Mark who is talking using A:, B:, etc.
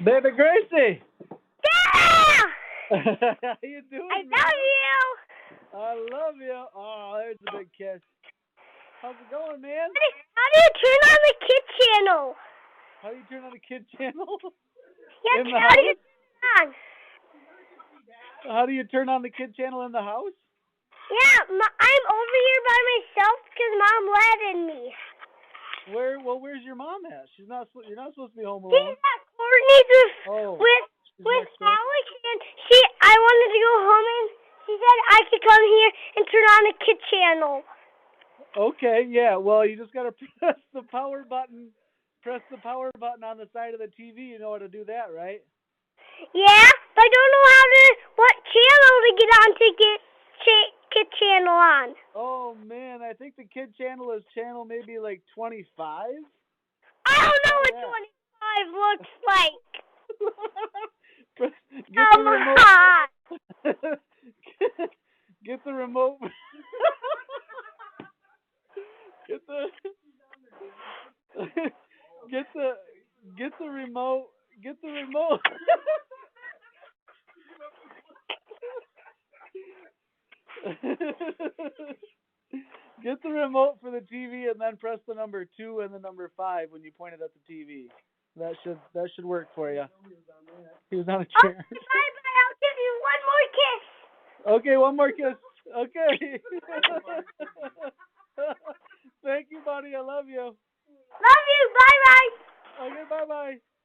A: Baby Gracie!
B: Yeah!
A: How you doing,
B: I
A: man?
B: love you!
A: I love you. Oh, there's a big kiss. How's it going, man?
B: How do you turn on the kid channel?
A: How do you turn on the kid channel?
B: Yeah,
A: In the
B: how do you
A: house?
B: turn it on?
A: How do you turn on the kid channel in the house?
B: Yeah, I'm over here by myself because Mom letting me.
A: Where's your mom at? You're not supposed to be home
B: She's
A: alone.
B: at Courtney's
A: Oh, she's
B: with
A: next door.
B: Alex, and I wanted to go home, and she said I could come here and turn on the kid channel.
A: Okay, yeah. Well, you just gotta press the power button. Press the power button on the side of the TV. You know how to do that, right?
B: Yeah, but I don't know what channel to get on to get kid channel on.
A: Oh man, I think the kid channel is channel maybe like 25.
B: I don't know what 25 looks like.
A: Get the
B: Come
A: remote.
B: on.
A: Get the remote. Get the get the remote. Get the remote. Get the remote for the TV and then press the number 2 and the number 5 when you point it at the TV. That should work for you. He was on a chair.
B: Bye-bye. I'll give you one more kiss.
A: Okay, one more kiss. Okay. Thank you, buddy. I love you.
B: Love you. Bye-bye.
A: Okay, bye-bye.